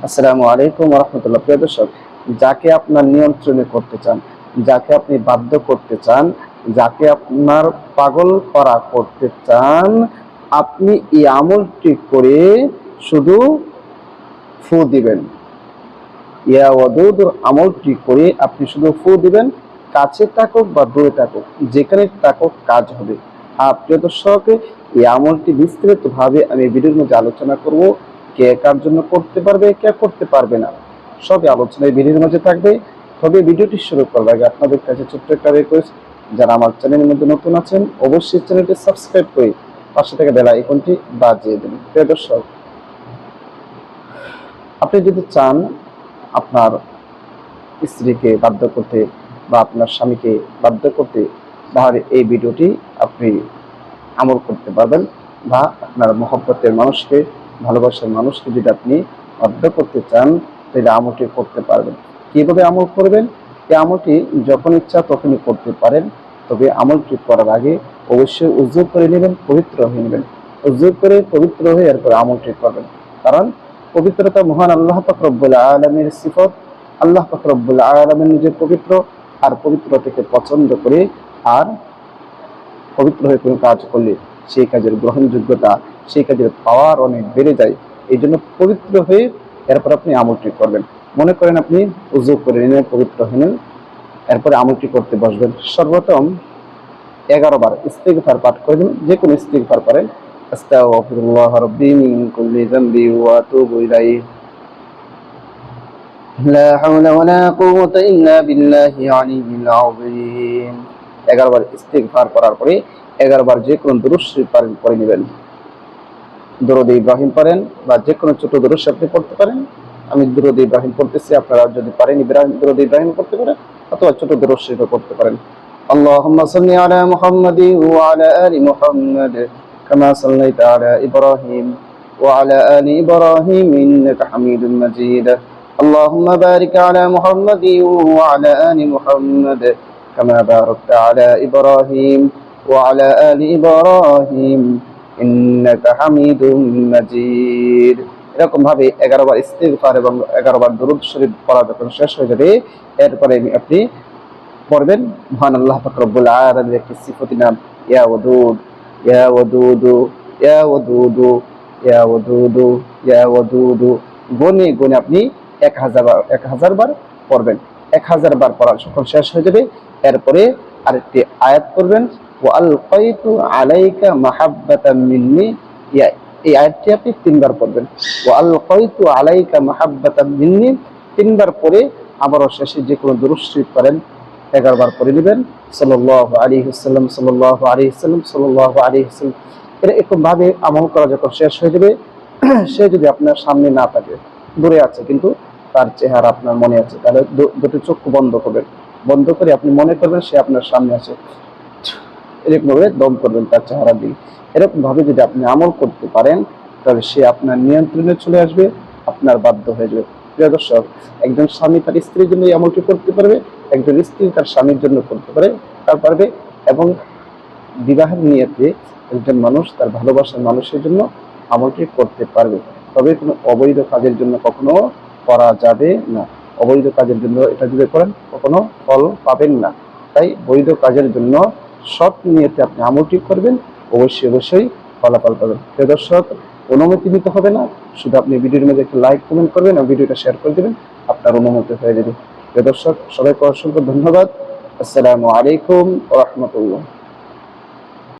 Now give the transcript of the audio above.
আসসালামু আলাইকুম ওয়া রাহমাতুল্লাহ। প্রিয় দর্শক, যাকে আপনার নিয়ন্ত্রণে করতে চান, যাকে আপনি বাধ্য করতে চান, যাকে আপনার পাগল করা করতে চান, আপনি এই আমলটি করে শুধু ফু দিবেন। ইয়া ওয়াদুদুর আমলটি করে আপনি শুধু ফু দিবেন, কাছে থাকুক বা দূরে থাকুক, যেখানে থাকুক কাজ হবে। প্রিয় দর্শক, এই আমলটি বিস্তারিতভাবে আমি ভিডিওর মধ্যে আলোচনা করব। কে কার জন্য করতে পারবে, কে করতে পারবে না, সবই আলোচনায় ভিডিওর মধ্যে থাকবে। তবে ভিডিওটি শুরু করার আগে আপনাদের কাছে ছোট্ট একটা রিকোয়েস্ট, যারা আমার চ্যানেলের মধ্যে নতুন আছেন অবশ্যই চ্যানেলটি সাবস্ক্রাইব করে পাশে থেকে বেল আইকনটি বাজিয়ে দেবেন। প্রিয় দর্শক, আপনি যদি চান আপনার স্ত্রীকে বাধ্য করতে বা আপনার স্বামীকে বাধ্য করতে, তাহলে এই ভিডিওটি আপনি আমল করতে পারবেন। বা আপনার মহব্বতের মানুষকে, ভালোবাসার মানুষকে যদি আপনি বাধ্য করতে চান, তাহলে আমলটি করতে পারবেন। কিভাবে আমল করবেন? এই আমলটি যখন ইচ্ছা তখনই করতে পারেন। তবে আমলটি করার আগে অবশ্যই উযু করে নেবেন, পবিত্র হয়ে নেবেন। উযু করে পবিত্র হয়ে এরপর আমলটি করবেন। কারণ পবিত্রতা মহান আল্লাহ পাক রব্বুল আলামিনের সিফত। আল্লাহ পাক রব্বুল আলামিন নিজে পবিত্র, আর পবিত্রতাকে পছন্দ করে। আর পবিত্র হয়ে কোনো কাজ করলে সেই কাজের গ্রহণযোগ্যতা, সেই কাজের পাওয়ার অনেক বেড়ে যায়। এই জন্য পবিত্র হয়ে এরপর আপনি আমলটি করবেন। মনে করেন আপনি উযু করে নিলেন, পবিত্র হলেন, এরপরে আমলটি করতে বসবেন। সর্বপ্রথম 11 বার ইস্তিগফার পাঠ করে দিন। যে কোনো ইস্তিগফার করেন, আস্তাগফিরুল্লাহ রাব্বি মিন কুল্লি যামবি ওয়া আতুবু ইলাইহি, লা হাওলা ওয়ালা কুওয়াতা ইল্লা বিল্লাহি আলিয়্যিল আযীম। 11 বার ইস্তিগফার করার পরে 11 বার যে কোনো দুরূদ শরীফ পড়ে নেবেন। দরুদ ইব্রাহিম পড়েন বা যে কোনো ছোট দরুদ আপনি পড়তে পারেন। আমি দরুদ ইব্রাহিম পড়তেছি, আপনারা যদি পারেন দরুদ ইব্রাহিম পড়তে পারেন, অথবা ছোট দরুদ শরীফ পড়তে পারেন। আল্লাহুম্মা সাল্লি আলা মুহাম্মাদি ওয়া আলা আলি মুহাম্মাদ কামা সাল্লাইতা আলা ইব্রাহিম ওয়া আলা আলি ইব্রাহিম ইন্নাকা হামিদুম মাজিদ। আল্লাহুম্মা বারিক আলা মুহাম্মাদি ওয়া আলা আলি মুহাম্মাদ কামা বারাকতা আলা ইব্রাহিম ওয়া আলা আলি ইব্রাহিম ইন্নাকা হামিদুম মাজিদ। এরকম ভাবে 11 বার ইস্তিগফার এবং 11 বার দরুদ শরীফ পড়া যখন শেষ হয়ে যাবে, এরপরে আপনি পড়বেন মহান আল্লাহ পাক রব্বুল আলামিনের একটি সিফতি নাম ইয়া ওয়াদুদ, ইয়া ওয়াদুদু, ইয়া ওয়াদুদু, ইয়া ওয়াদুদু, ইয়া ওয়াদুদু। গুনে গুনে আপনি 1000 বার পড়বেন। 1000 বার পড়া যখন শেষ হয়ে যাবে, এরপরে আরেকটি আয়াত পড়বেন, ওয়া আলকাইতু আলাইকা মাহাব্বাতাম মিন্নি। এই আয়াতটি আপনি 3 বার পড়বেন। ওয়া আলকাইতু আলাইকা মাহাব্বাতাম মিন্নি 3 বার পরে আবারও শেষে যে কোনো দরুদ শরীফ করেন 11 বার পড়ে নেবেন। সাল্লাল্লাহু আলাইহি ওয়াসাল্লাম, সাল্লাল্লাহু আলাইহি ওয়াসাল্লাম, সাল্লাল্লাহু আলাইহি ওয়াসাল্লাম। এরকম ভাবে আমল করা যখন শেষ হয়ে যাবে, সে যদি আপনার সামনে না থাকে, দূরে আছে কিন্তু তার চেহারা আপনার মনে আছে, তাহলে দুটো চক্ষু বন্ধ করবেন। বন্ধ করে আপনি মনে করবেন সে আপনার সামনে আছে, এরকম ভাবে দম করবেন তার চেহারা দিয়ে। এরকম ভাবে যদি আপনি আমল করতে পারেন, তাহলে সে আপনার নিয়ন্ত্রণে চলে আসবে, আপনার বাধ্য হয়ে যাবে। প্রিয় দর্শক, একজন স্বামী তার স্ত্রীর জন্য এই আমলটি করতে পারবে, একজন স্ত্রী তার স্বামীর জন্য করতে পারবে, এবং বিবাহের নিয়তে একজন মানুষ তার ভালোবাসার মানুষের জন্য আমলটি করতে পারবে। তবে কোনো অবৈধ কাজের জন্য কখনো করা যাবে না। অবৈধ কাজের জন্য এটা যদি করেন কখনো ফল পাবেন না। তাই বৈধ কাজের জন্য সৎ নিয়তে আপনি আমলটি করবেন, অবশ্যই অবশ্যই ফলাফল পাবেন। প্রিয় দর্শক, অনুমতি নিতে হবে না, শুধু আপনি ভিডিওর মধ্যে একটা লাইক কমেন্ট করবেন এবং ভিডিওটা শেয়ার করে দেবেন, আপনার অনুমতি হয়ে যাবে। প্রিয় দর্শক, সবাইকে অসংখ্য ধন্যবাদ। আসসালামু আলাইকুম ওয়া রাহমাতুল্লাহ।